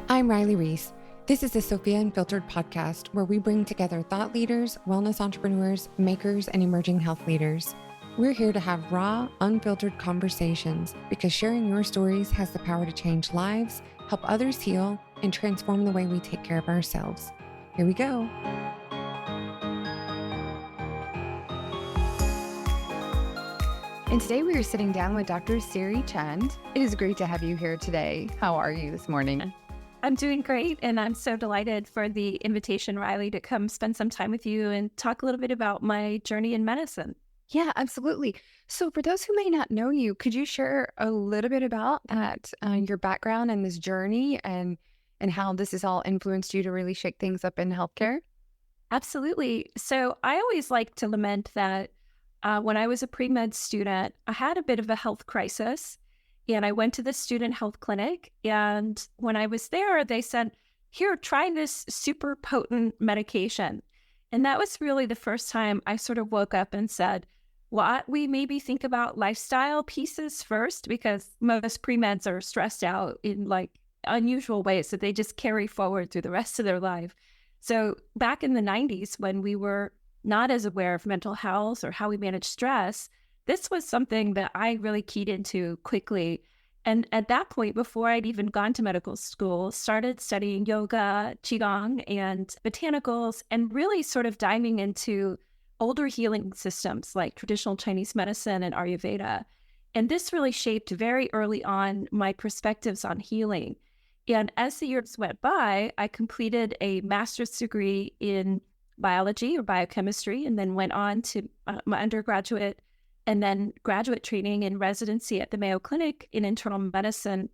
I'm Riley Reese. This is the Sophia Unfiltered podcast, where we bring together thought leaders, wellness entrepreneurs, makers, and emerging health leaders. We're here to have raw, unfiltered conversations because sharing your stories has the power to change lives, help others heal, and transform the way we take care of ourselves. Here we go. And today we are sitting down with Dr. Siri Chand. It is great to have you here today. How are you this morning? I'm doing great, and I'm so delighted for the invitation, Riley, to come spend some time with you and talk a little bit about my journey in medicine. Yeah, absolutely. So for those who may not know you, could you share a little bit about that, your background and this journey and how this has all influenced you to really shake things up in healthcare? Absolutely. So I always like to lament that when I was a pre-med student, I had a bit of a health crisis. And I went to the student health clinic. And when I was there, they said, here, try this super potent medication. And that was really the first time I sort of woke up and said, well, we maybe think about lifestyle pieces first, because most pre-meds are stressed out in like unusual ways that they just carry forward through the rest of their life. So back in the 90s, when we were not as aware of mental health or how we manage stress, this was something that I really keyed into quickly. And at that point, before I'd even gone to medical school, started studying yoga, qigong, and botanicals, and really sort of diving into older healing systems like traditional Chinese medicine and Ayurveda. And this really shaped very early on my perspectives on healing. And as the years went by, I completed a master's degree in biology or biochemistry, and then went on to my undergraduate and then graduate training and residency at the Mayo Clinic in internal medicine,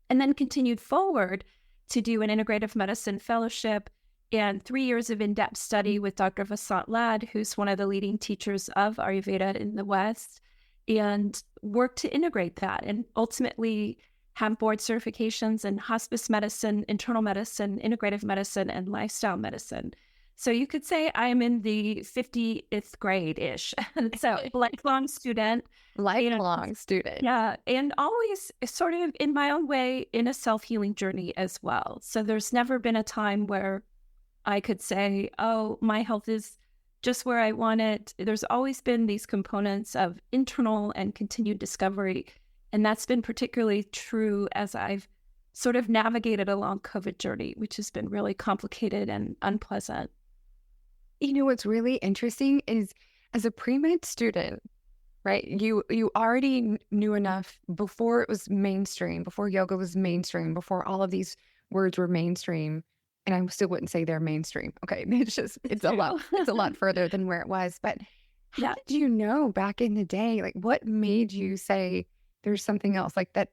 and then continued forward to do an integrative medicine fellowship and 3 years of in-depth study with Dr. Vasant Lad, who's one of the leading teachers of Ayurveda in the West, and worked to integrate that and ultimately have board certifications in hospice medicine, internal medicine, integrative medicine, and lifestyle medicine. So you could say I'm in the 50th grade-ish. So lifelong student. Lifelong student. Yeah. And always sort of in my own way in a self-healing journey as well. So there's never been a time where I could say, oh, my health is just where I want it. There's always been these components of internal and continued discovery. And that's been particularly true as I've sort of navigated a long COVID journey, which has been really complicated and unpleasant. You know, what's really interesting is as a pre-med student, right, you already knew enough before it was mainstream, before yoga was mainstream, before all of these words were mainstream. And I still wouldn't say they're mainstream. Okay. It's a lot further than where it was. But how did you know back in the day, like what made you say there's something else like that?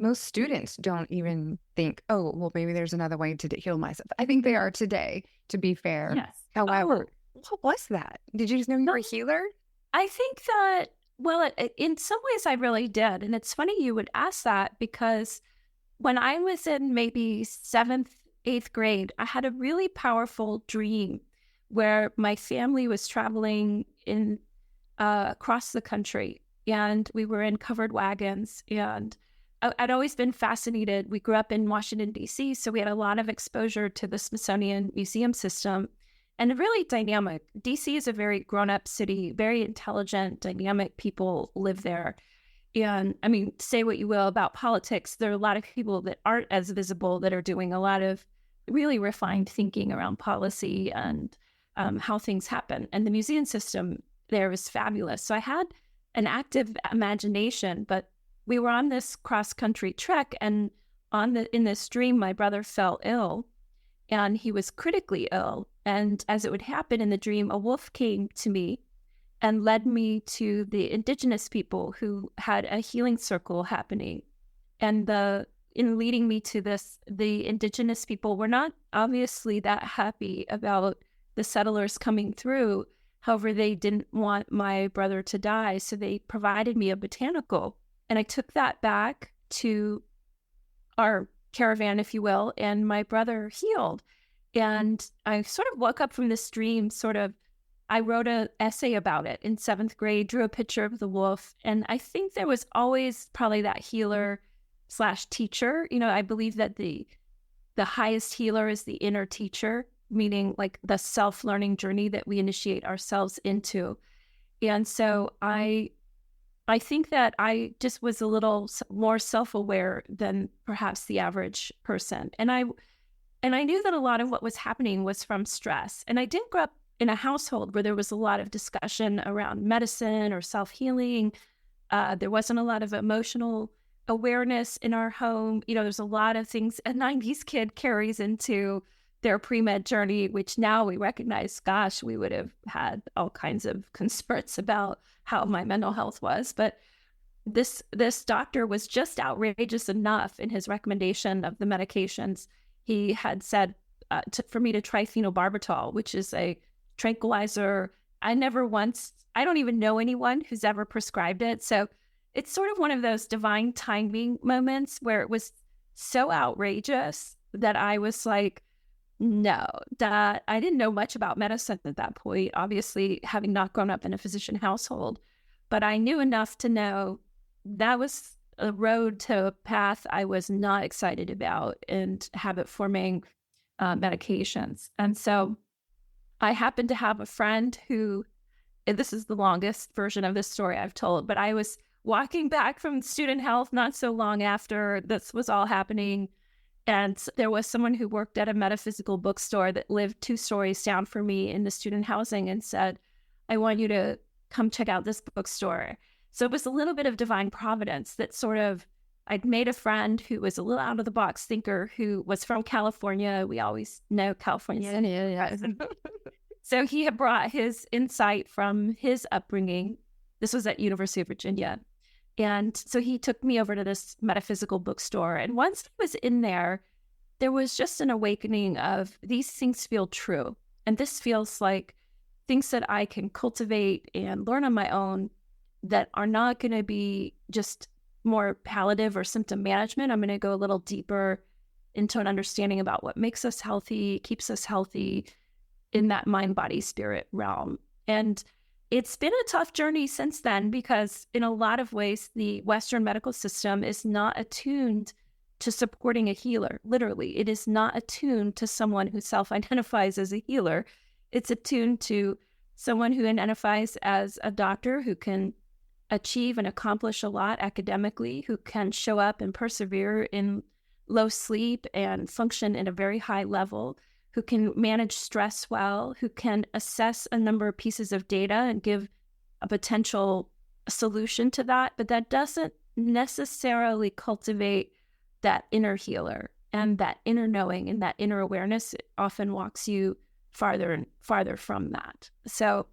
Most students don't even think, oh, well, maybe there's another way to heal myself. I think they are today, to be fair. Yes. However, what was that? Did you just know you were a healer? I think that, well, in some ways I really did. And it's funny you would ask that, because when I was in maybe 7th, 8th grade, I had a really powerful dream where my family was traveling in across the country, and we were in covered wagons, and I'd always been fascinated. We grew up in Washington, D.C., so we had a lot of exposure to the Smithsonian Museum system, and really dynamic. D.C. is a very grown-up city, very intelligent, dynamic people live there. And I mean, say what you will about politics, there are a lot of people that aren't as visible that are doing a lot of really refined thinking around policy and how things happen. And the museum system there is fabulous. So I had an active imagination, but we were on this cross-country trek, and in this dream, my brother fell ill, and he was critically ill. And as it would happen in the dream, a wolf came to me and led me to the indigenous people who had a healing circle happening. And in leading me to this, the indigenous people were not obviously that happy about the settlers coming through. However, they didn't want my brother to die, so they provided me a botanical. And I took that back to our caravan, if you will, and my brother healed. And I sort of woke up from this dream, I wrote an essay about it in 7th grade, drew a picture of the wolf. And I think there was always probably that healer / teacher. You know, I believe that the the highest healer is the inner teacher, meaning like the self-learning journey that we initiate ourselves into. And so I think that I just was a little more self-aware than perhaps the average person. And I knew that a lot of what was happening was from stress. And I didn't grow up in a household where there was a lot of discussion around medicine or self-healing. There wasn't a lot of emotional awareness in our home. There's a lot of things a 90s kid carries into their pre-med journey, which now we recognize, gosh, we would have had all kinds of concerns about how my mental health was. But this doctor was just outrageous enough in his recommendation of the medications. He had said for me to try phenobarbital, which is a tranquilizer. I don't even know anyone who's ever prescribed it. So it's sort of one of those divine timing moments where it was so outrageous that I was like, no, that I didn't know much about medicine at that point, obviously having not grown up in a physician household, but I knew enough to know that was a road to a path I was not excited about and habit forming medications. And so I happened to have a friend who, and this is the longest version of this story I've told, but I was walking back from student health not so long after this was all happening. And there was someone who worked at a metaphysical bookstore that lived 2 stories down from me in the student housing and said, I want you to come check out this bookstore. So it was a little bit of divine providence that sort of, I'd made a friend who was a little out of the box thinker who was from California. We always know California. Yeah. So he had brought his insight from his upbringing. This was at University of Virginia. And so he took me over to this metaphysical bookstore. And once I was in there, there was just an awakening of these things feel true. And this feels like things that I can cultivate and learn on my own that are not going to be just more palliative or symptom management. I'm going to go a little deeper into an understanding about what makes us healthy, keeps us healthy in that mind, body, spirit realm. And it's been a tough journey since then because in a lot of ways, the Western medical system is not attuned to supporting a healer. Literally, it is not attuned to someone who self-identifies as a healer. It's attuned to someone who identifies as a doctor who can achieve and accomplish a lot academically, who can show up and persevere in low sleep and function at a very high level, who can manage stress well, who can assess a number of pieces of data and give a potential solution to that, but that doesn't necessarily cultivate that inner healer and that inner knowing and that inner awareness. It often walks you farther and farther from that. So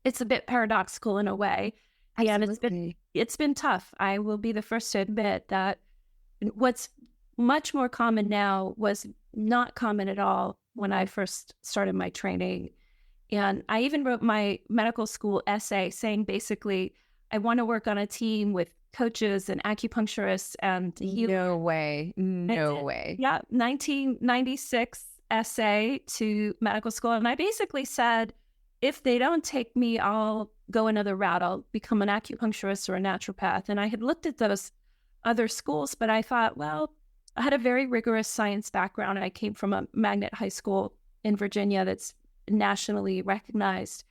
it's a bit paradoxical in a way. Absolutely. And it's been tough. I will be the first to admit that what's much more common now was not common at all when I first started my training. And I even wrote my medical school essay saying basically, I want to work on a team with coaches and acupuncturists and healers. No way. No way. Yeah, 1996 essay to medical school. And I basically said, if they don't take me, I'll go another route. I'll become an acupuncturist or a naturopath. And I had looked at those other schools, but I thought, well, I had a very rigorous science background. And I came from a magnet high school in Virginia that's nationally recognized.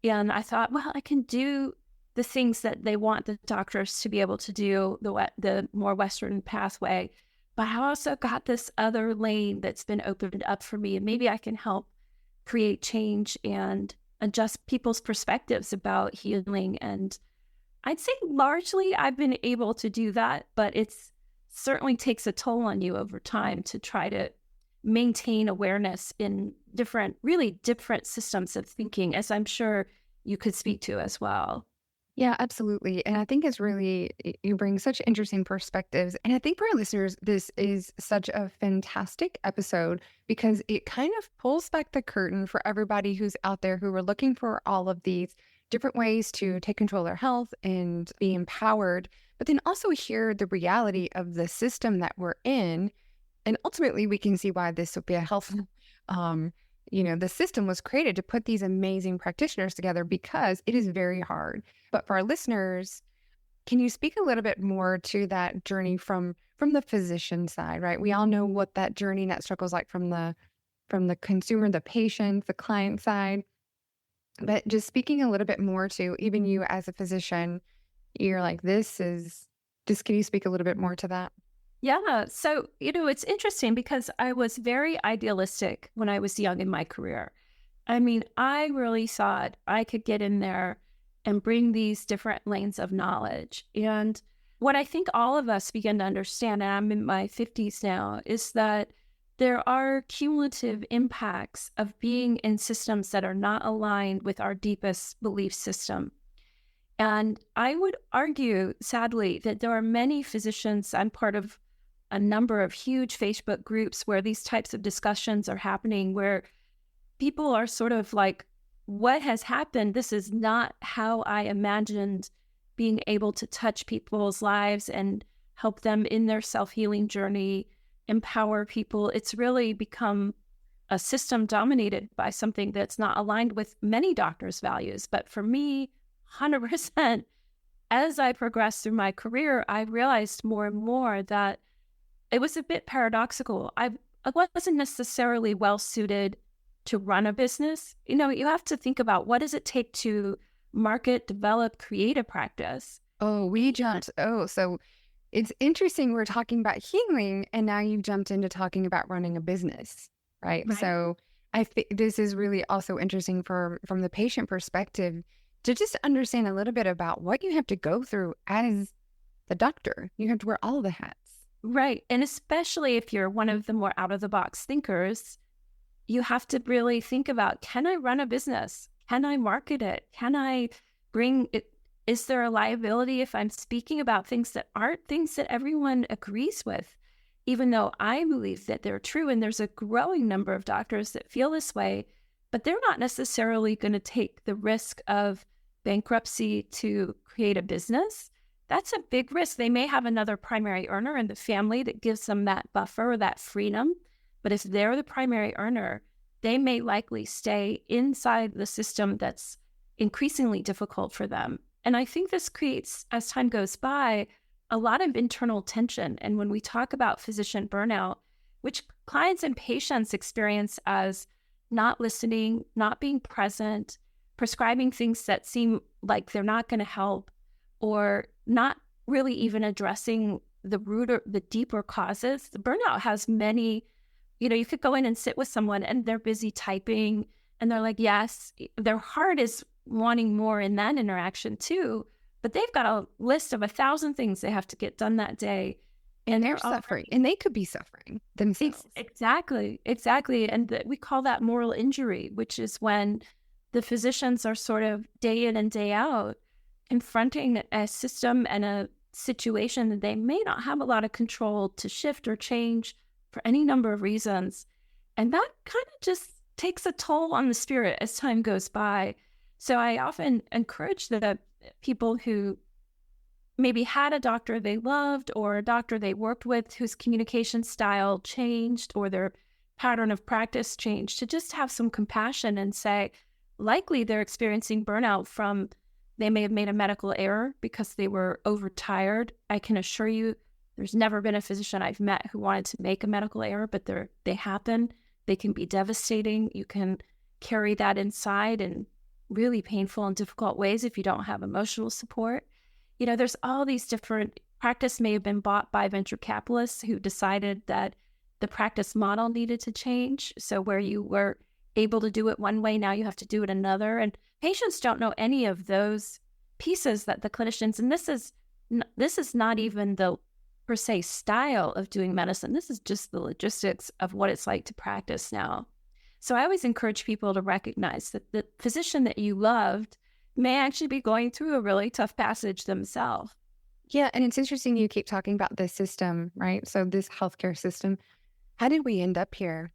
And I thought, well, I can do the things that they want the doctors to be able to do, the more Western pathway. But I also got this other lane that's been opened up for me. And maybe I can help create change and adjust people's perspectives about healing. And I'd say largely I've been able to do that, but it's certainly takes a toll on you over time to try to maintain awareness in really different systems of thinking, as I'm sure you could speak to as well. Yeah, absolutely. And I think it's really, you bring such interesting perspectives. And I think for our listeners, this is such a fantastic episode because it kind of pulls back the curtain for everybody who's out there who are looking for all of these different ways to take control of their health and be empowered, but then also hear the reality of the system that we're in. And ultimately, we can see why this would be a health the system was created to put these amazing practitioners together because it is very hard. But for our listeners, Can you speak a little bit more to that journey from the physician side, right? We all know what that journey and that struggle is like from the consumer, the patient, the client side. But just speaking a little bit more to even you as a physician, you're like, this is just can you speak a little bit more to that? Yeah. So, it's interesting because I was very idealistic when I was young in my career. I mean, I really thought I could get in there and bring these different lanes of knowledge. And what I think all of us begin to understand, and I'm in my 50s now, is that there are cumulative impacts of being in systems that are not aligned with our deepest belief system. And I would argue, sadly, that there are many physicians. I'm part of a number of huge Facebook groups where these types of discussions are happening, where people are sort of like, what has happened? This is not how I imagined being able to touch people's lives and help them in their self-healing journey, empower people. It's really become a system dominated by something that's not aligned with many doctors' values. But for me, 100%, as I progressed through my career, I realized more and more that it was a bit paradoxical. I wasn't necessarily well suited to run a business. You have to think about, what does it take to market, develop, create a practice? Oh, we jumped. Oh, so it's interesting. We're talking about healing, and now you've jumped into talking about running a business, right? Right. So I think this is really also interesting from the patient perspective to just understand a little bit about what you have to go through as the doctor. You have to wear all the hats. Right. And especially if you're one of the more out of the box thinkers, you have to really think about, can I run a business? Can I market it? Can I bring it? Is there a liability if I'm speaking about things that aren't things that everyone agrees with, even though I believe that they're true? And there's a growing number of doctors that feel this way, but they're not necessarily going to take the risk of bankruptcy to create a business. That's a big risk. They may have another primary earner in the family that gives them that buffer or that freedom. But if they're the primary earner, they may likely stay inside the system that's increasingly difficult for them. And I think this creates, as time goes by, a lot of internal tension. And when we talk about physician burnout, which clients and patients experience as not listening, not being present, prescribing things that seem like they're not going to help, or not really even addressing the root or the deeper causes. The burnout has many, you could go in and sit with someone and they're busy typing and they're like, yes, their heart is wanting more in that interaction too, but they've got a list of 1,000 things they have to get done that day. And they're suffering, and they could be suffering themselves. Exactly. And we call that moral injury, which is when the physicians are sort of day in and day out confronting a system and a situation that they may not have a lot of control to shift or change for any number of reasons. And that kind of just takes a toll on the spirit as time goes by. So I often encourage the people who maybe had a doctor they loved or a doctor they worked with whose communication style changed or their pattern of practice changed to just have some compassion and say, likely they're experiencing burnout from, they may have made a medical error because they were overtired. I can assure you there's never been a physician I've met who wanted to make a medical error, but they happen. They can be devastating. You can carry that inside in really painful and difficult ways if you don't have emotional support. There's all these different, practice may have been bought by venture capitalists who decided that the practice model needed to change. So where you were able to do it one way, now you have to do it another. And patients don't know any of those pieces that the clinicians, and this is not even the per se style of doing medicine. This is just the logistics of what it's like to practice now. So I always encourage people to recognize that the physician that you loved may actually be going through a really tough passage themselves. Yeah, and it's interesting you keep talking about the system, right? So this healthcare system, how did we end up here?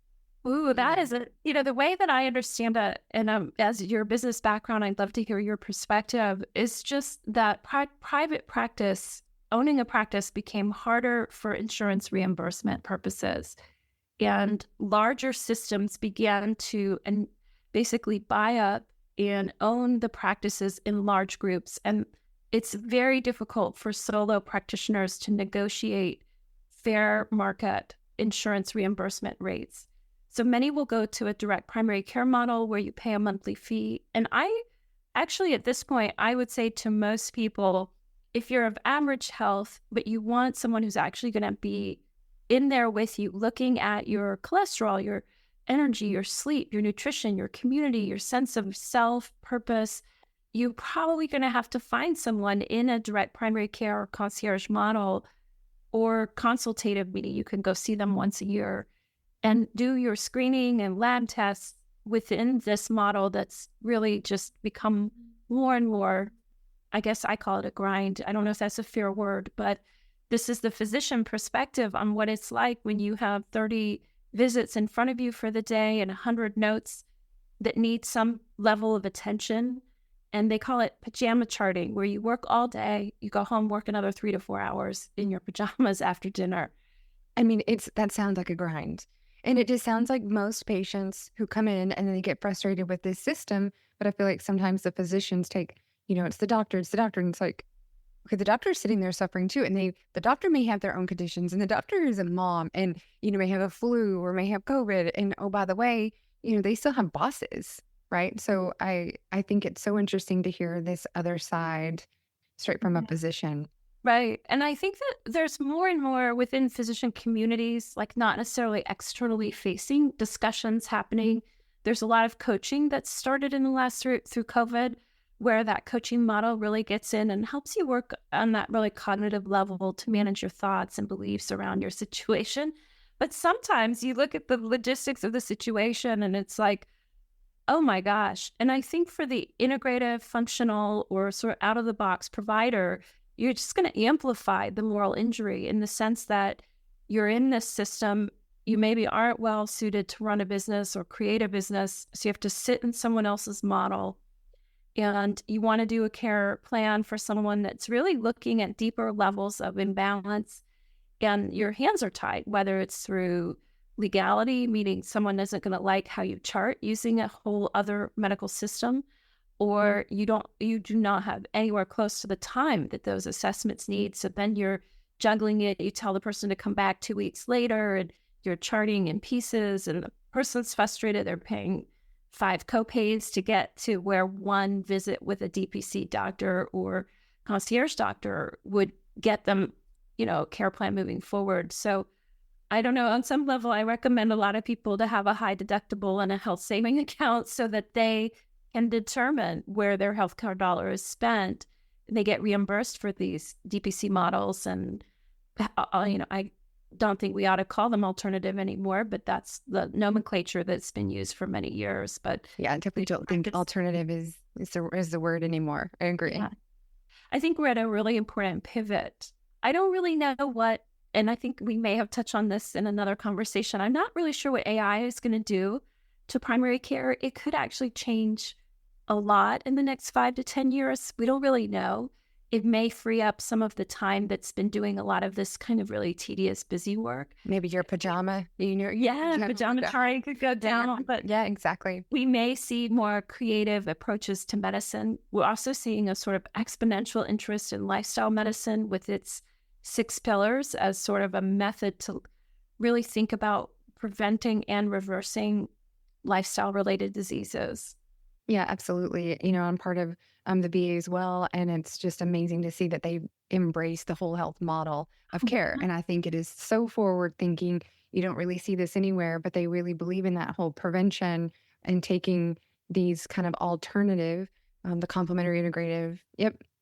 Ooh, that is the way that I understand it, and as your business background, I'd love to hear your perspective, is just that private practice, owning a practice became harder for insurance reimbursement purposes. And larger systems began to basically buy up and own the practices in large groups. And it's very difficult for solo practitioners to negotiate fair market insurance reimbursement rates. So many will go to a direct primary care model where you pay a monthly fee. And I actually, at this point, I would say to most people, if you're of average health, but you want someone who's actually going to be in there with you, looking at your cholesterol, your energy, your sleep, your nutrition, your community, your sense of self, purpose, you're probably going to have to find someone in a direct primary care or concierge model or consultative, meaning you can go see them once a year and do your screening and lab tests within this model that's really just become more and more, I guess I call it a grind. I don't know if that's a fair word, but this is the physician perspective on what it's like when you have 30 visits in front of you for the day and 100 notes that need some level of attention. And they call it pajama charting, where you work all day, you go home, work another 3 to 4 hours in your pajamas after dinner. I mean, that sounds like a grind. And it just sounds like most patients who come in and they get frustrated with this system. But I feel like sometimes the physicians take, it's the doctor, and it's like, okay, the doctor's sitting there suffering too. And the doctor may have their own conditions, and the doctor is a mom and, may have a flu or may have COVID. And oh, by the way, they still have bosses, right? So I think it's so interesting to hear this other side straight from a physician. Right. And I think that there's more and more within physician communities, like not necessarily externally facing discussions happening. There's a lot of coaching that's started in the last through COVID, where that coaching model really gets in and helps you work on that really cognitive level to manage your thoughts and beliefs around your situation. But sometimes you look at the logistics of the situation and it's like, oh my gosh. And I think for the integrative, functional, or sort of out of the box provider, you're just going to amplify the moral injury in the sense that you're in this system. You maybe aren't well suited to run a business or create a business. So you have to sit in someone else's model, and you want to do a care plan for someone that's really looking at deeper levels of imbalance, and your hands are tied, whether it's through legality, meaning someone isn't going to like how you chart using a whole other medical system, or you do not have anywhere close to the time that those assessments need. So then you're juggling it. You tell the person to come back 2 weeks later and you're charting in pieces, and the person's frustrated. They're paying 5 copays to get to where one visit with a DPC doctor or concierge doctor would get them, care plan moving forward. So I don't know, on some level, I recommend a lot of people to have a high deductible and a health saving account so that they can determine where their healthcare dollar is spent. They get reimbursed for these DPC models. And, I don't think we ought to call them alternative anymore, but that's the nomenclature that's been used for many years. But yeah, I definitely don't think alternative is the word anymore. I agree. Yeah. I think we're at a really important pivot. I don't really know what, and I think we may have touched on this in another conversation. I'm not really sure what AI is going to do to primary care. It could actually change a lot in the next 5 to 10 years. We don't really know. It may free up some of the time that's been doing a lot of this kind of really tedious, busy work. Maybe your pajama, pajama charting could go down. But yeah, exactly. We may see more creative approaches to medicine. We're also seeing a sort of exponential interest in lifestyle medicine with its 6 pillars as sort of a method to really think about preventing and reversing lifestyle-related diseases. Yeah, absolutely. I'm part of the VA as well, and it's just amazing to see that they embrace the whole health model of care. And I think it is so forward thinking. You don't really see this anywhere, but they really believe in that whole prevention and taking these kind of alternative, the complementary integrative,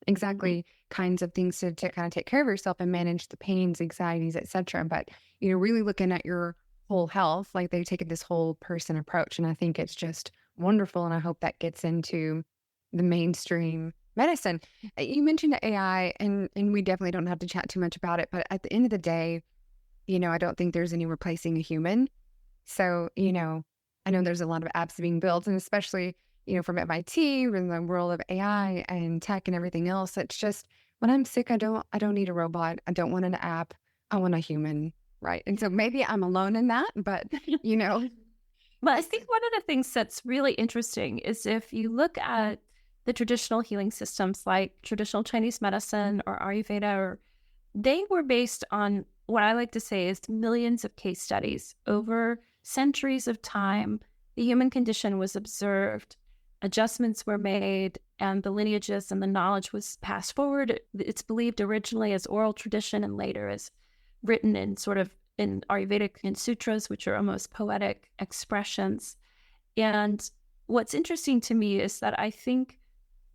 exactly, kinds of things to kind of take care of yourself and manage the pains, anxieties, etc. But, really looking at your whole health, like they've taken this whole person approach. And I think it's just wonderful. And I hope that gets into the mainstream medicine. You mentioned AI, and we definitely don't have to chat too much about it. But at the end of the day, I don't think there's any replacing a human. So, I know there's a lot of apps being built, and especially, from MIT, in the world of AI and tech and everything else. It's just, when I'm sick, I don't need a robot. I don't want an app. I want a human. Right. And so maybe I'm alone in that, but, Well, I think one of the things that's really interesting is if you look at the traditional healing systems like traditional Chinese medicine or Ayurveda, or they were based on what I like to say is millions of case studies over centuries of time. The human condition was observed, adjustments were made, and the lineages and the knowledge was passed forward. It's believed originally as oral tradition and later as written in sort of in Ayurvedic and sutras, which are almost poetic expressions. And what's interesting to me is that I think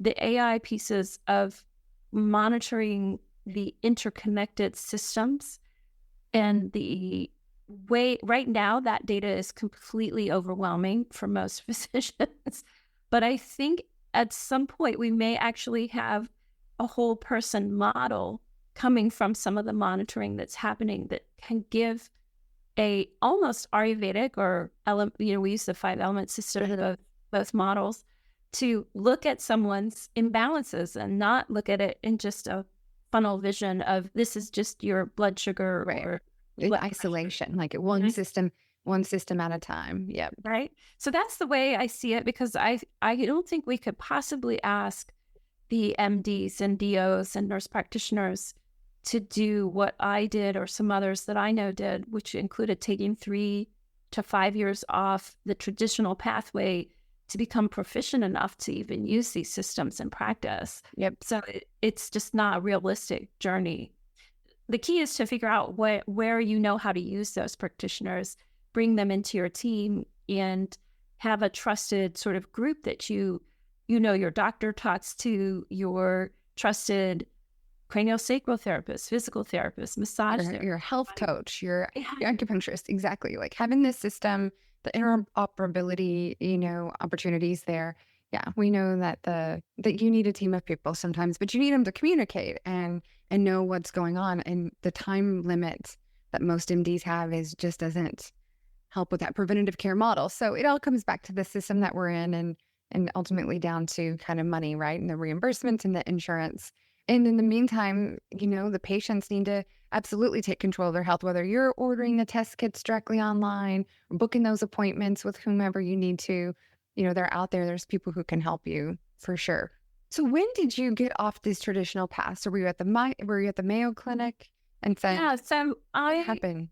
the AI pieces of monitoring the interconnected systems and the way right now that data is completely overwhelming for most physicians. But I think at some point we may actually have a whole person model coming from some of the monitoring that's happening that can give a almost Ayurvedic or, we use the 5-element system of both models to look at someone's imbalances and not look at it in just a funnel vision of this is just your blood sugar or in blood isolation, like one system at a time. Yeah. right. So that's the way I see it, because I don't think we could possibly ask the MDs and DOs and nurse practitioners to do what I did or some others that I know did, which included taking 3 to 5 years off the traditional pathway to become proficient enough to even use these systems in practice. Yep. So it's just not a realistic journey. The key is to figure out where you know how to use those practitioners, bring them into your team, and have a trusted sort of group that you know your doctor talks to, your trusted craniosacral therapist, physical therapist, massage therapist, your health coach, your acupuncturist. Exactly. Like having this system, the interoperability, opportunities there. Yeah, we know that you need a team of people sometimes, but you need them to communicate and know what's going on. And the time limit that most MDs have just doesn't help with that preventative care model. So it all comes back to the system that we're in, and ultimately down to kind of money, right? And the reimbursements and the insurance. And in the meantime, the patients need to absolutely take control of their health, whether you're ordering the test kits directly online or booking those appointments with whomever you need to. They're out there. There's people who can help you for sure. So when did you get off this traditional path? So were you at the Mayo Clinic? And then so what happened?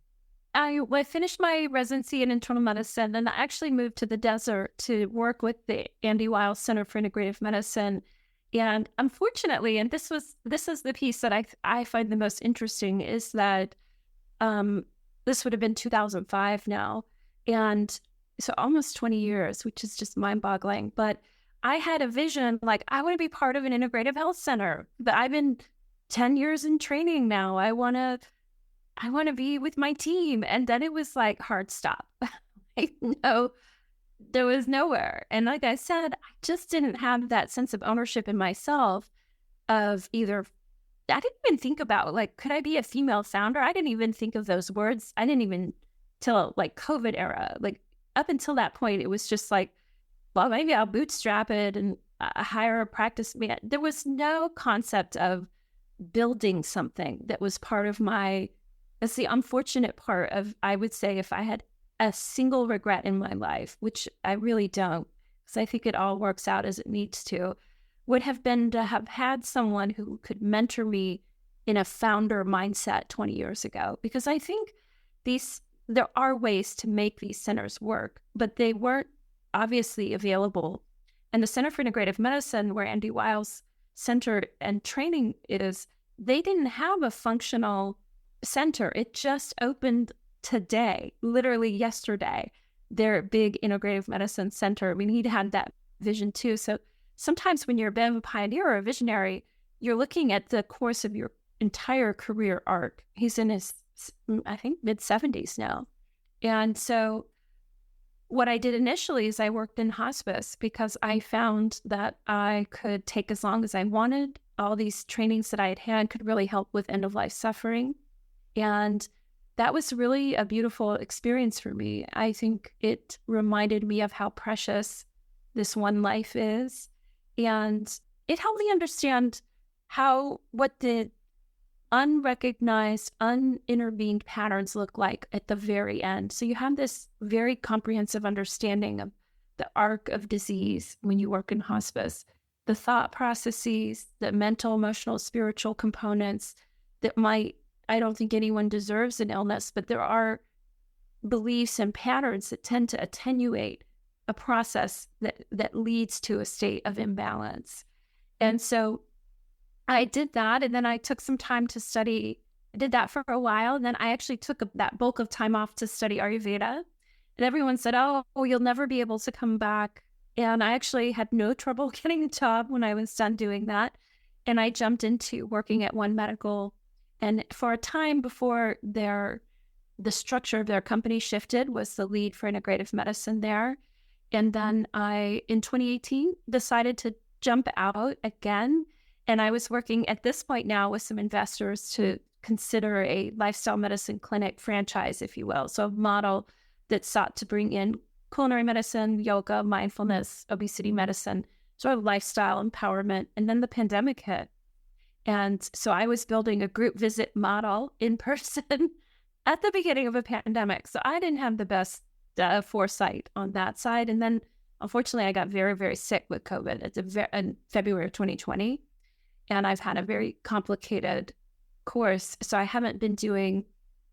I finished my residency in internal medicine, and I actually moved to the desert to work with the Andy Weil Center for Integrative Medicine. And unfortunately, and this is the piece that I find the most interesting, is that this would have been 2005 now. And so almost 20 years, which is just mind-boggling. But I had a vision, like, I want to be part of an integrative health center. But I've been 10 years in training now. I want to be with my team. And then it was like, hard stop. There was nowhere. And like I said, I just didn't have that sense of ownership in myself of either. I didn't even think about, like, could I be a female founder? I didn't even think of those words. I didn't even till like COVID era. Like up until that point, it was just like, well, maybe I'll bootstrap it and hire a practice man. There was no concept of building something that was part of that's the unfortunate part of, I would say, if I had a single regret in my life, which I really don't, because I think it all works out as it needs to, would have been to have had someone who could mentor me in a founder mindset 20 years ago. Because I think there are ways to make these centers work, but they weren't obviously available. And the Center for Integrative Medicine, where Andy Weil's center and training is, they didn't have a functional center. It just opened today, literally yesterday, their big integrative medicine center. I mean, he'd had that vision too. So sometimes when you're a bit of a pioneer or a visionary, you're looking at the course of your entire career arc. He's in his, I think, mid-70s now. And so what I did initially is I worked in hospice because I found that I could take as long as I wanted. All these trainings that I had could really help with end-of-life suffering. And that was really a beautiful experience for me. I think it reminded me of how precious this one life is. And it helped me understand what the unrecognized, unintervened patterns look like at the very end. So you have this very comprehensive understanding of the arc of disease when you work in hospice. the thought processes, the mental, emotional, spiritual components that might, I don't think anyone deserves an illness, but there are beliefs and patterns that tend to attenuate a process that leads to a state of imbalance. And so I did that, and then I took some time to study. I did that for a while, and then I actually took that bulk of time off to study Ayurveda. And everyone said, "Oh, you'll never be able to come back." And I actually had no trouble getting a job when I was done doing that. And I jumped into working at One Medical. And for a time before the structure of their company shifted, was the lead for integrative medicine there. And then I, in 2018, decided to jump out again. And I was working at this point now with some investors to consider a lifestyle medicine clinic franchise, if you will. So a model that sought to bring in culinary medicine, yoga, mindfulness, obesity medicine, sort of lifestyle empowerment. And then the pandemic hit. And so I was building a group visit model in person at the beginning of a pandemic. So I didn't have the best foresight on that side. And then unfortunately, I got very, very sick with COVID in February of 2020. And I've had a very complicated course. So I haven't been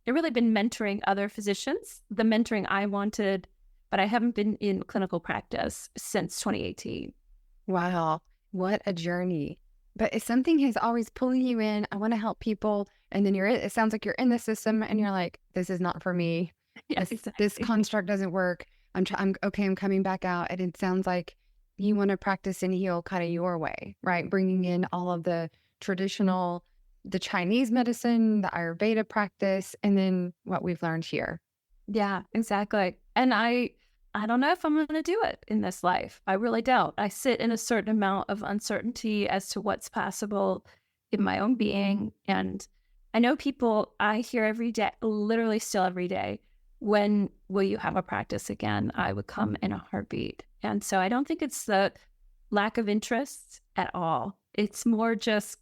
really been mentoring other physicians, the mentoring I wanted, but I haven't been in clinical practice since 2018. Wow, what a journey. But if something is always pulling you in, I want to help people. And then it sounds like you're in the system and you're like, this is not for me. Yes, This exactly. construct doesn't work. I'm okay. I'm coming back out. And it sounds like you want to practice and heal kind of your way, right? Bringing in all of the traditional, the Chinese medicine, the Ayurveda practice, and then what we've learned here. Yeah, exactly. And I don't know if I'm going to do it in this life. I really don't. I sit in a certain amount of uncertainty as to what's possible in my own being. And I know people I hear every day, literally still every day, when will you have a practice again? I would come in a heartbeat. And so I don't think it's the lack of interest at all. It's more just,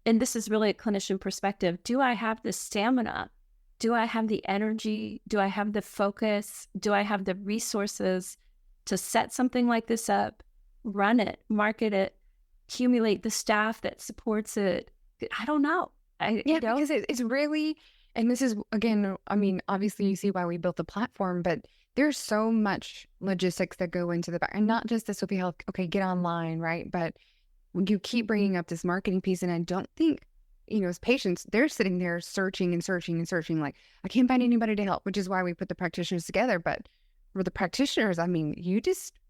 and this is really a clinician perspective, do I have the stamina? Do I have the energy? Do I have the focus? Do I have the resources to set something like this up, run it, market it, accumulate the staff that supports it? I don't know. Because it's really, and this is, again, I mean, obviously you see why we built the platform, but there's so much logistics that go into the back, and not just the Sophia Health, okay, get online, right? But when you keep bringing up this marketing piece, and I don't think, as patients, they're sitting there searching and searching and searching, like, I can't find anybody to help, which is why we put the practitioners together. But for the practitioners, I mean,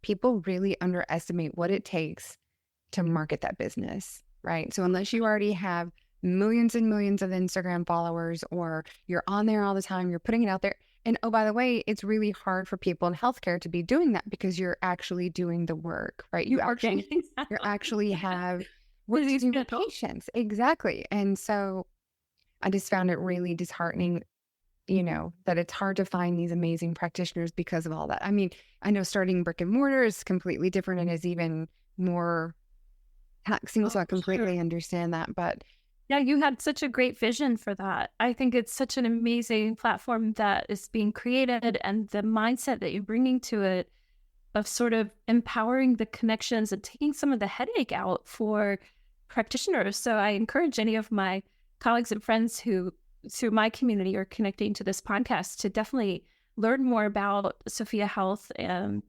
people really underestimate what it takes to market that business, right? So unless you already have millions and millions of Instagram followers, or you're on there all the time, you're putting it out there. And oh, by the way, it's really hard for people in healthcare to be doing that because you're actually doing the work, right? You actually have what to do with patients. Exactly. And so I just found it really disheartening, that it's hard to find these amazing practitioners because of all that. I mean, I know starting brick and mortar is completely different and is even more taxing. So I completely understand that. But yeah, you had such a great vision for that. I think it's such an amazing platform that is being created, and the mindset that you're bringing to it of sort of empowering the connections and taking some of the headache out for practitioners. So I encourage any of my colleagues and friends who, through my community, are connecting to this podcast to definitely learn more about Sophia Health. And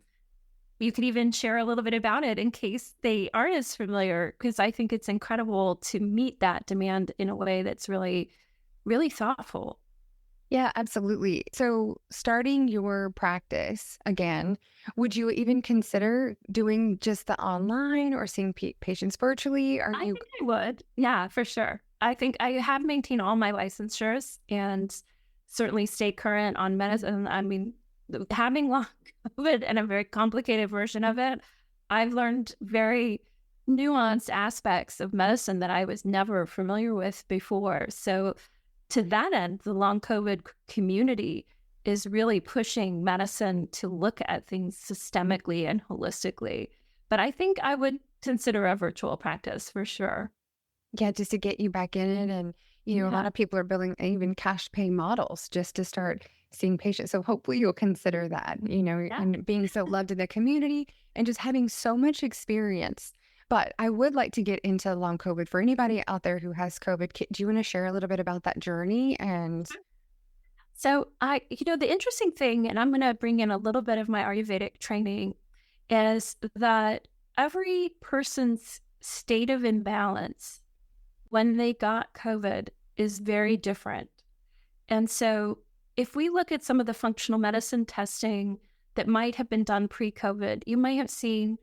you could even share a little bit about it in case they aren't as familiar, because I think it's incredible to meet that demand in a way that's really, really thoughtful. Yeah, absolutely. So starting your practice again, would you even consider doing just the online or seeing patients virtually? I think I would. Yeah, for sure. I think I have maintained all my licensures and certainly stay current on medicine. I mean, having long COVID and a very complicated version of it, I've learned very nuanced aspects of medicine that I was never familiar with before. So to that end, the long COVID community is really pushing medicine to look at things systemically and holistically. But I think I would consider a virtual practice for sure. Yeah, just to get you back in it. And, a lot of people are building even cash pay models just to start seeing patients. So hopefully you'll consider that, and being so loved in the community and just having so much experience. But I would like to get into long COVID for anybody out there who has COVID. Do you want to share a little bit about that journey? And So the interesting thing, and I'm going to bring in a little bit of my Ayurvedic training, is that every person's state of imbalance when they got COVID is very different. And so if we look at some of the functional medicine testing that might have been done pre-COVID, you might have seen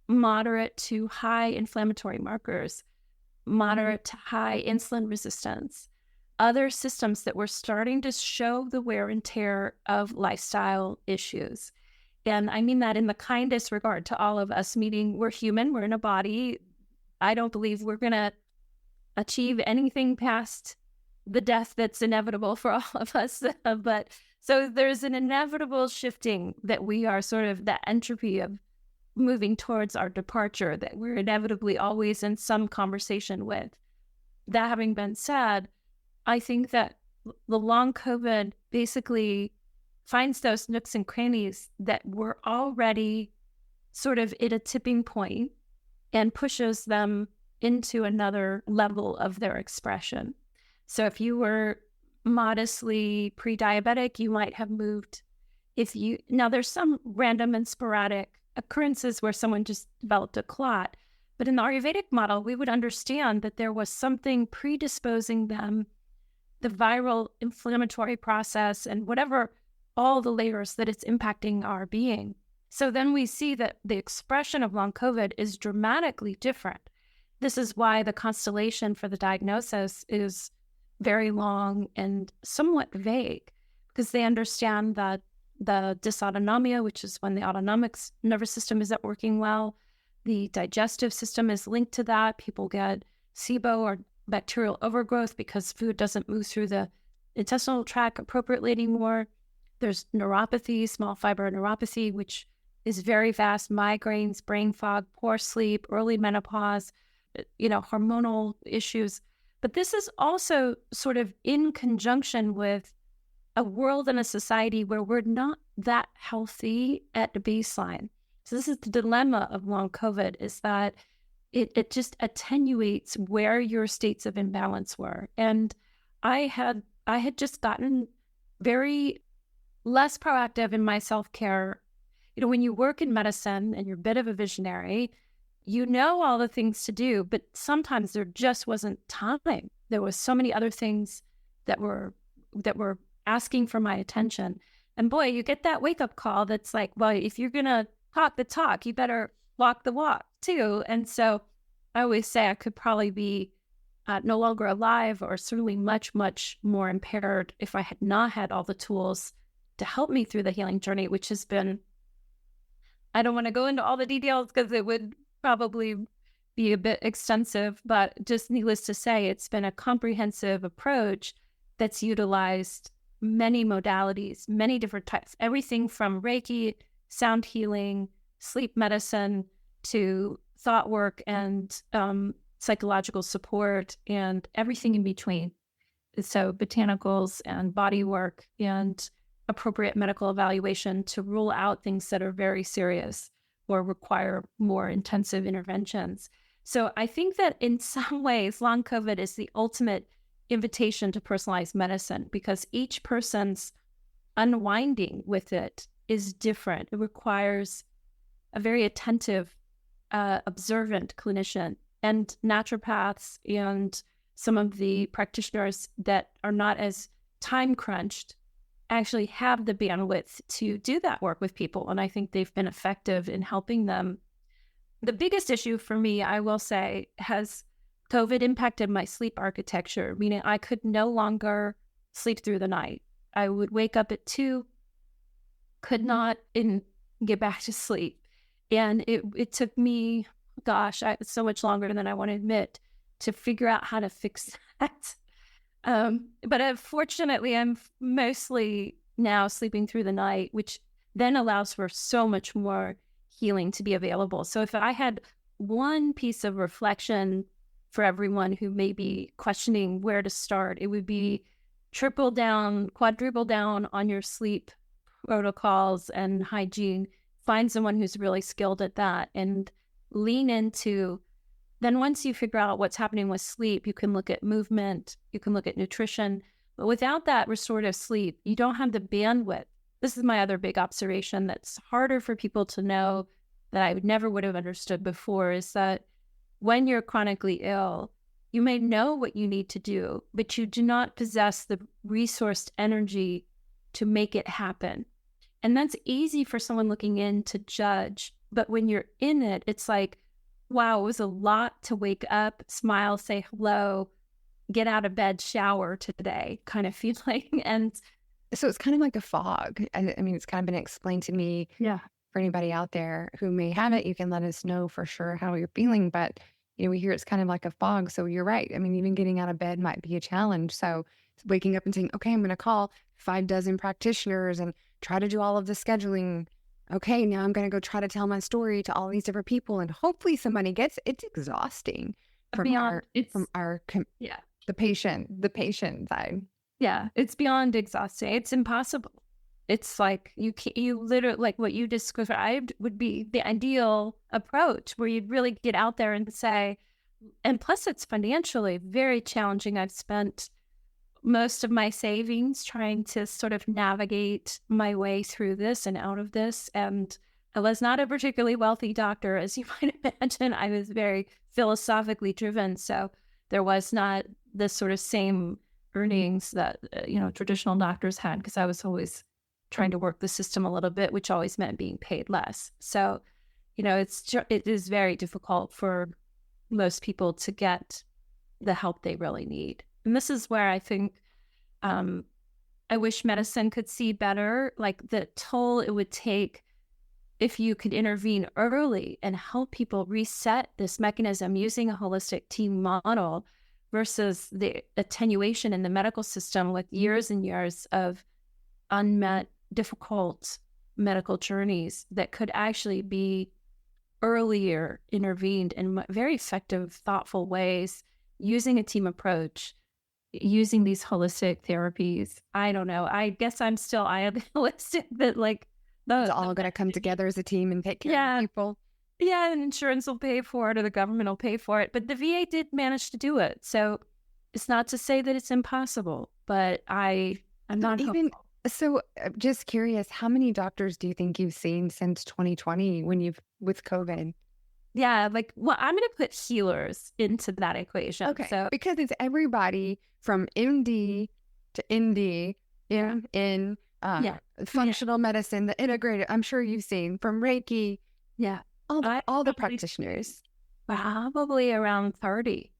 moderate to high inflammatory markers, moderate to high insulin resistance, other systems that were starting to show the wear and tear of lifestyle issues. And I mean that in the kindest regard to all of us, meaning we're human, we're in a body. I don't believe we're going to achieve anything past the death that's inevitable for all of us. But so there's an inevitable shifting that we are sort of the entropy of moving towards our departure that we're inevitably always in some conversation with. That having been said, I think that the long COVID basically finds those nooks and crannies that were already sort of at a tipping point and pushes them into another level of their expression. So if you were modestly pre-diabetic, you might have moved. Now there's some random and sporadic occurrences where someone just developed a clot, but in the Ayurvedic model, we would understand that there was something predisposing them, the viral inflammatory process and whatever, all the layers that it's impacting our being. So then we see that the expression of long COVID is dramatically different. This is why the constellation for the diagnosis is very long and somewhat vague, because they understand that the dysautonomia, which is when the autonomic nervous system isn't working well, the digestive system is linked to that. People get SIBO or bacterial overgrowth because food doesn't move through the intestinal tract appropriately anymore. There's neuropathy, small fiber neuropathy, which is very vast, migraines, brain fog, poor sleep, early menopause, hormonal issues. But this is also sort of in conjunction with a world and a society where we're not that healthy at the baseline. So this is the dilemma of long COVID, is that it just attenuates where your states of imbalance were. And I had just gotten very less proactive in my self-care. When you work in medicine and you're a bit of a visionary, you know all the things to do, but sometimes there just wasn't time. There was so many other things that were asking for my attention. And boy, you get that wake-up call that's like, well, if you're going to talk the talk, you better walk the walk too. And so I always say I could probably be no longer alive, or certainly much, much more impaired, if I had not had all the tools to help me through the healing journey, which has been, I don't want to go into all the details because it would probably be a bit extensive, but just needless to say, it's been a comprehensive approach that's utilized many modalities, many different types, everything from Reiki, sound healing, sleep medicine, to thought work and psychological support, and everything in between. So botanicals and body work and appropriate medical evaluation to rule out things that are very serious or require more intensive interventions. So I think that in some ways, long COVID is the ultimate invitation to personalized medicine, because each person's unwinding with it is different. It requires a very attentive, observant clinician, and naturopaths and some of the practitioners that are not as time crunched actually have the bandwidth to do that work with people. And I think they've been effective in helping them. The biggest issue for me, I will say, has COVID impacted my sleep architecture, meaning I could no longer sleep through the night. I would wake up at 2, could not get back to sleep. And it took me, so much longer than I want to admit, to figure out how to fix that. But fortunately, I'm mostly now sleeping through the night, which then allows for so much more healing to be available. So if I had one piece of reflection for everyone who may be questioning where to start, it would be triple down, quadruple down on your sleep protocols and hygiene. Find someone who's really skilled at that and lean into, then once you figure out what's happening with sleep, you can look at movement, you can look at nutrition. But without that restorative sleep, you don't have the bandwidth. This is my other big observation that's harder for people to know, that I never would have understood before, is that when you're chronically ill, you may know what you need to do, but you do not possess the resourced energy to make it happen. And that's easy for someone looking in to judge. But when you're in it, it's like, wow, it was a lot to wake up, smile, say hello, get out of bed, shower today kind of feeling. And So it's kind of like a fog. I mean, it's kind of been explained to me. yeah, For anybody out there who may have it, you can let us know for sure how you're feeling. But, we hear it's kind of like a fog. So you're right. I mean, even getting out of bed might be a challenge. So waking up and saying, okay, I'm going to call 5 dozen practitioners and try to do all of the scheduling. Okay, now I'm going to go try to tell my story to all these different people, and hopefully somebody gets it. It's exhausting from beyond, yeah, the patient side. yeah, it's beyond exhausting. It's impossible. It's like you literally, like what you described would be the ideal approach, where you'd really get out there and say, and plus it's financially very challenging. I've spent most of my savings trying to sort of navigate my way through this and out of this. And I was not a particularly wealthy doctor, as you might imagine. I was very philosophically driven. So there was not this sort of same earnings that, traditional doctors had, because I was always trying to work the system a little bit, which always meant being paid less. So, it is very difficult for most people to get the help they really need. And this is where I think I wish medicine could see better, like the toll it would take if you could intervene early and help people reset this mechanism using a holistic team model, versus the attenuation in the medical system with years and years of unmet, difficult medical journeys that could actually be earlier intervened in very effective, thoughtful ways, using a team approach, using these holistic therapies. I don't know. I guess I'm still idealistic that like It's all going to come together as a team and take care of people. Yeah, and insurance will pay for it, or the government will pay for it. But the VA did manage to do it. So it's not to say that it's impossible, but I'm not even hopeful. so. Just curious, how many doctors do you think you've seen since 2020 with COVID? Yeah, like, well, I'm going to put healers into that equation. Okay, So because it's everybody from MD to ND, in functional medicine, the integrated. I'm sure you've seen from Reiki, yeah, all the practitioners. probably around 30.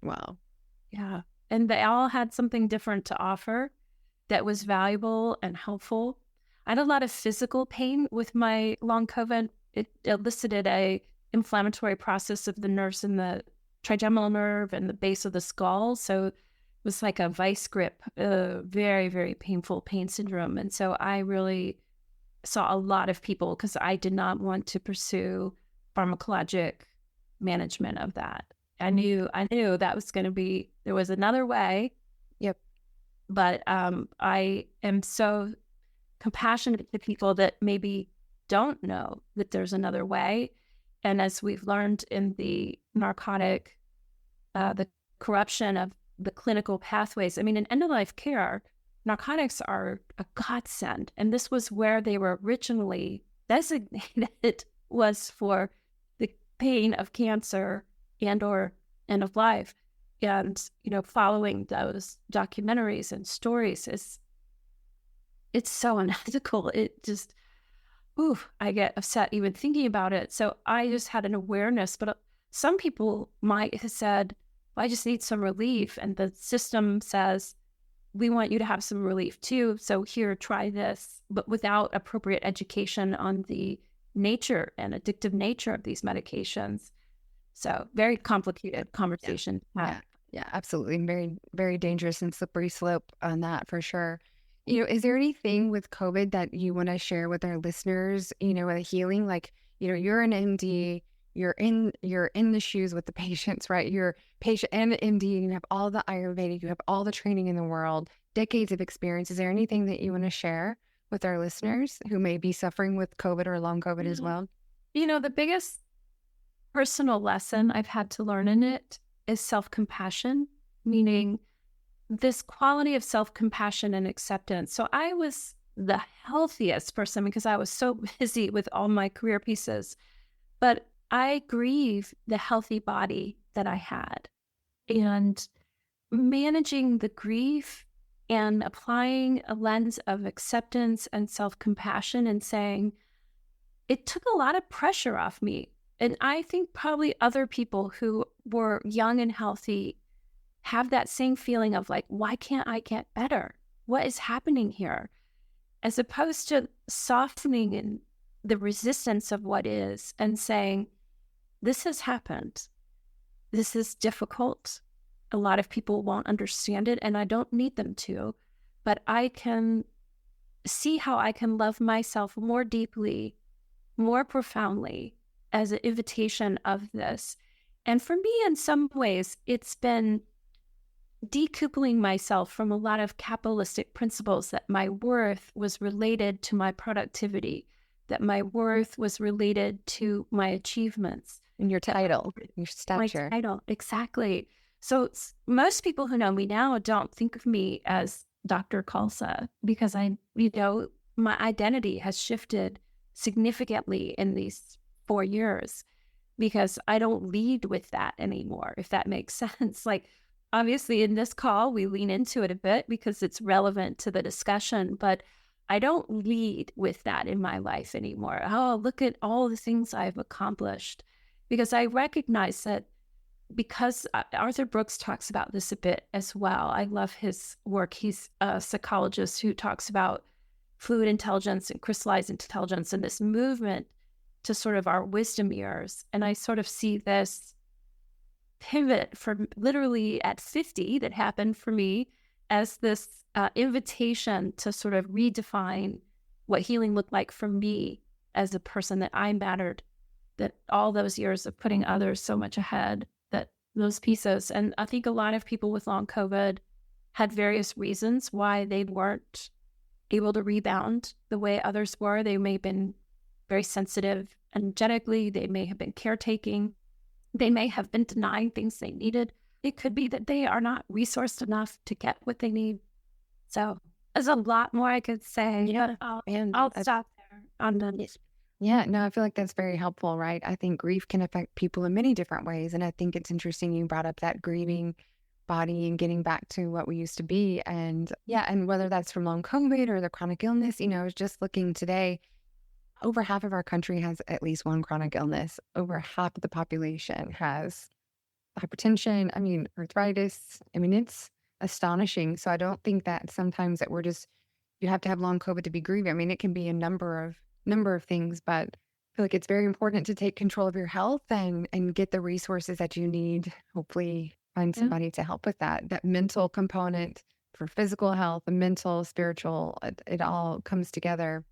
Wow. Yeah. And they all had something different to offer that was valuable and helpful. I had a lot of physical pain with my long COVID. It elicited a inflammatory process of the nerves in the trigeminal nerve and the base of the skull. So it was like a vice grip, very, very painful pain syndrome. And so I really saw a lot of people, because I did not want to pursue pharmacologic management of that. I knew that was going to be, there was another way. Yep. But I am so compassionate to people that maybe don't know that there's another way. And as we've learned in the narcotic, the corruption of the clinical pathways, I mean, in end-of-life care, narcotics are a godsend. And this was where they were originally designated, was for the pain of cancer and/or end of life. And, following those documentaries and stories it's so unethical. It just, I get upset even thinking about it. So I just had an awareness, but some people might have said, well, I just need some relief. And the system says, we want you to have some relief too. So here, try this, but without appropriate education on the nature and addictive nature of these medications. So very complicated conversation. Yeah, absolutely. Very, very dangerous and slippery slope on that for sure. Is there anything with COVID that you want to share with our listeners, with a healing? Like, you're an MD, you're in the shoes with the patients, right? You're patient and an MD, and you have all the Ayurveda, you have all the training in the world, decades of experience. Is there anything that you want to share with our listeners who may be suffering with COVID or long COVID as well? The biggest personal lesson I've had to learn in it is self-compassion, meaning this quality of self-compassion and acceptance. So I was the healthiest person because I was so busy with all my career pieces, but I grieve the healthy body that I had. And managing the grief and applying a lens of acceptance and self-compassion and saying, it took a lot of pressure off me. And I think probably other people who were young and healthy have that same feeling of like, why can't I get better? What is happening here? As opposed to softening in the resistance of what is and saying, this has happened. This is difficult. A lot of people won't understand it, and I don't need them to, but I can see how I can love myself more deeply, more profoundly as an invitation of this. And for me, in some ways, it's been decoupling myself from a lot of capitalistic principles that my worth was related to my productivity, that my worth was related to my achievements. And your title, your My stature. title, exactly. So most people who know me now don't think of me as Dr. Khalsa because my identity has shifted significantly in these 4 years because I don't lead with that anymore, if that makes sense. Like, obviously, in this call, we lean into it a bit because it's relevant to the discussion, but I don't lead with that in my life anymore. Oh, look at all the things I've accomplished. Because I recognize that because Arthur Brooks talks about this a bit as well. I love his work. He's a psychologist who talks about fluid intelligence and crystallized intelligence and this movement to sort of our wisdom years. And I sort of see this pivot from literally at 50 that happened for me as this invitation to sort of redefine what healing looked like for me as a person, that I mattered, that all those years of putting others so much ahead, that those pieces. And I think a lot of people with long COVID had various reasons why they weren't able to rebound the way others were. They may have been very sensitive energetically. They may have been caretaking. They may have been denying things they needed. It could be that they are not resourced enough to get what they need. So there's a lot more I could say. Yeah, But and I'll stop there on that. yeah, no, I feel like that's very helpful, right? I think grief can affect people in many different ways. And I think it's interesting you brought up that grieving body and getting back to what we used to be. And yeah, and whether that's from long COVID or the chronic illness, I was just looking today, over half of our country has at least one chronic illness. Over half of the population has hypertension, arthritis. It's astonishing. So I don't think that sometimes that you have to have long COVID to be grieving. It can be a number of things, but I feel like it's very important to take control of your health and get the resources that you need. Hopefully find somebody to help with that mental component for physical health, the mental, spiritual, it all comes together.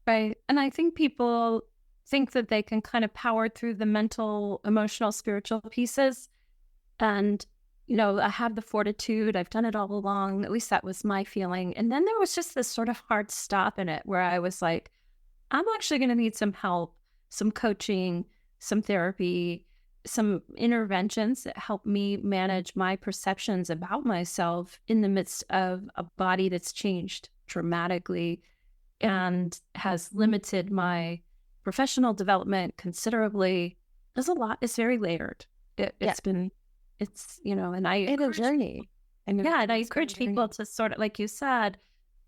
Right. And I think people think that they can kind of power through the mental, emotional, spiritual pieces. And, I have the fortitude. I've done it all along. At least that was my feeling. And then there was just this sort of hard stop in it where I was like, I'm actually going to need some help, some coaching, some therapy, some interventions that help me manage my perceptions about myself in the midst of a body that's changed dramatically and has limited my professional development considerably. There's a lot. It's very layered. And I It's a journey. and I encourage people to sort of, like you said,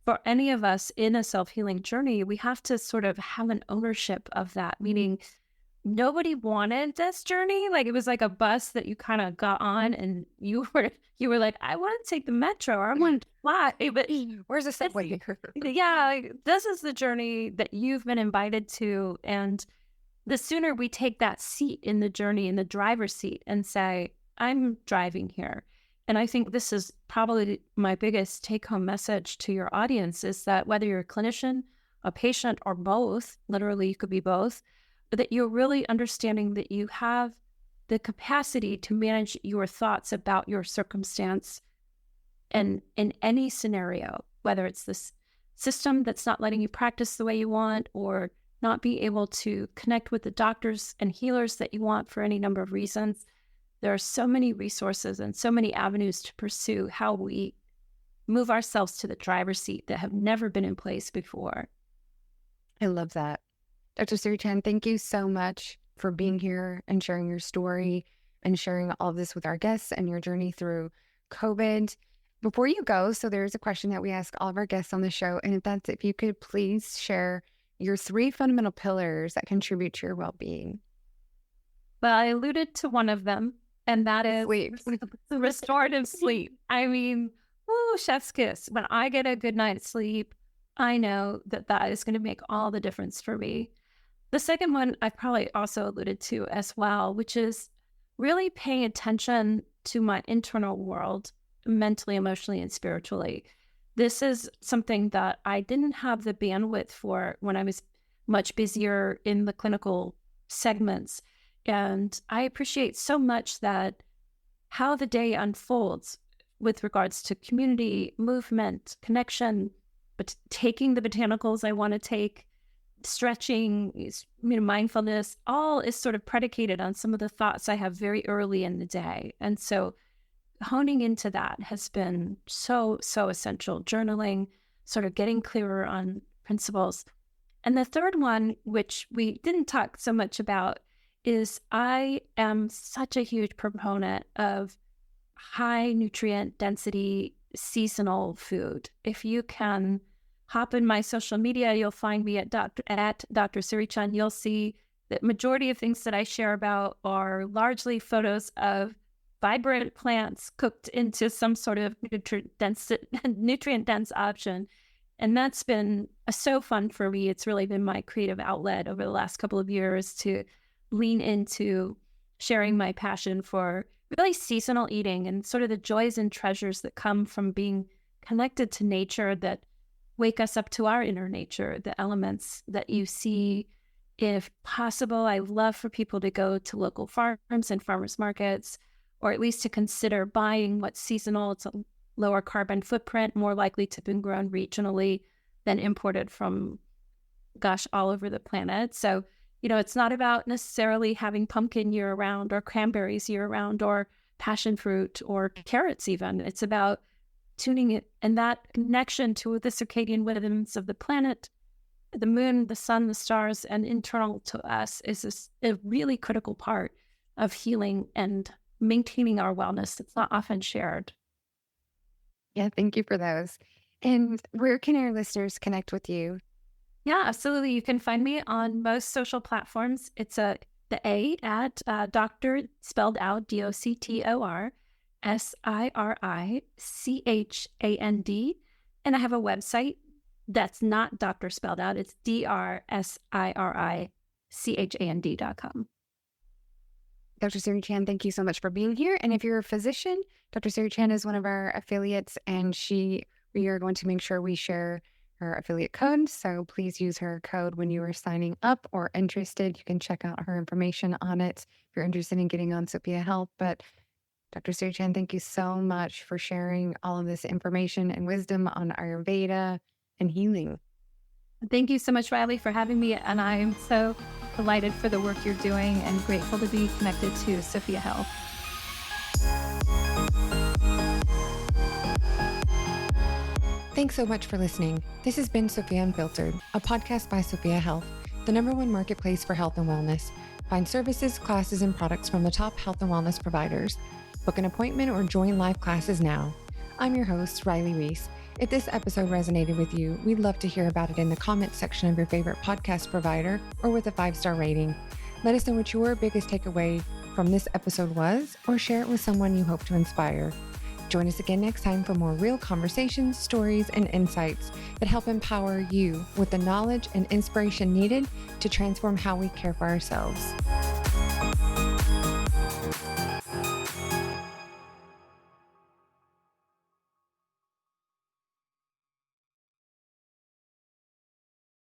for any of us in a self-healing journey, we have to sort of have an ownership of that, meaning nobody wanted this journey. Like, it was like a bus that you kind of got on and you were like, I want to take the metro or I want to fly, but Where's the subway? like, this is the journey that you've been invited to. And the sooner we take that seat in the journey, in the driver's seat, and say, I'm driving here. And I think this is probably my biggest take-home message to your audience, is that whether you're a clinician, a patient, or both, literally you could be both, but that you're really understanding that you have the capacity to manage your thoughts about your circumstance and in any scenario, whether it's this system that's not letting you practice the way you want, or not be able to connect with the doctors and healers that you want for any number of reasons. There are so many resources and so many avenues to pursue how we move ourselves to the driver's seat that have never been in place before. I love that. Dr. Suri-Chan, thank you so much for being here and sharing your story and sharing all of this with our guests and your journey through COVID. Before you go, so there's a question that we ask all of our guests on the show, and if you could please share your 3 fundamental pillars that contribute to your well-being. Well, I alluded to one of them, and that is Sleep. restorative sleep. I mean, chef's kiss. When I get a good night's sleep, I know that is going to make all the difference for me. The second one I probably also alluded to as well, which is really paying attention to my internal world, mentally, emotionally, and spiritually. This is something that I didn't have the bandwidth for when I was much busier in the clinical segments. And I appreciate so much that how the day unfolds with regards to community, movement, connection, but taking the botanicals I want to take, stretching, mindfulness, all is sort of predicated on some of the thoughts I have very early in the day. And so honing into that has been so essential. Journaling, sort of getting clearer on principles. And the third one, which we didn't talk so much about, is I am such a huge proponent of high nutrient density seasonal food. If you can hop in my social media, you'll find me at Dr. Suri-Chan. You'll see the majority of things that I share about are largely photos of vibrant plants cooked into some sort of nutrient-dense option. And that's been so fun for me. It's really been my creative outlet over the last couple of years to lean into sharing my passion for really seasonal eating and sort of the joys and treasures that come from being connected to nature that wake us up to our inner nature, the elements that you see. If possible, I love for people to go to local farms and farmers markets, or at least to consider buying what's seasonal. It's a lower carbon footprint, more likely to be grown regionally than imported from, all over the planet. So, it's not about necessarily having pumpkin year round or cranberries year round or passion fruit or carrots even. It's about tuning it and that connection to the circadian rhythms of the planet, the moon, the sun, the stars, and internal to us is a really critical part of healing and maintaining our wellness. It's not often shared. Yeah, thank you for those. And where can our listeners connect with you? Yeah, absolutely. You can find me on most social platforms. It's the A at Dr. spelled out DoctorSirichand. And I have a website that's not Doctor spelled out. It's DrSiricand.com. Dr. Suri-Chan, thank you so much for being here. And if you're a physician, Dr. Suri-Chan is one of our affiliates, and we are going to make sure we share her affiliate code. So please use her code when you are signing up or interested. You can check out her information on it if you're interested in getting on Sophia Health. But Dr. Suri-Chan, thank you so much for sharing all of this information and wisdom on Ayurveda and healing. Thank you so much, Riley, for having me. And I'm so delighted for the work you're doing and grateful to be connected to Sophia Health. Thanks so much for listening. This has been Sophia Unfiltered, a podcast by Sophia Health, the #1 marketplace for health and wellness. Find services, classes, and products from the top health and wellness providers. Book an appointment or join live classes now. I'm your host, Riley Reese. If this episode resonated with you, we'd love to hear about it in the comments section of your favorite podcast provider or with a 5-star rating. Let us know what your biggest takeaway from this episode was, or share it with someone you hope to inspire. Join us again next time for more real conversations, stories, and insights that help empower you with the knowledge and inspiration needed to transform how we care for ourselves.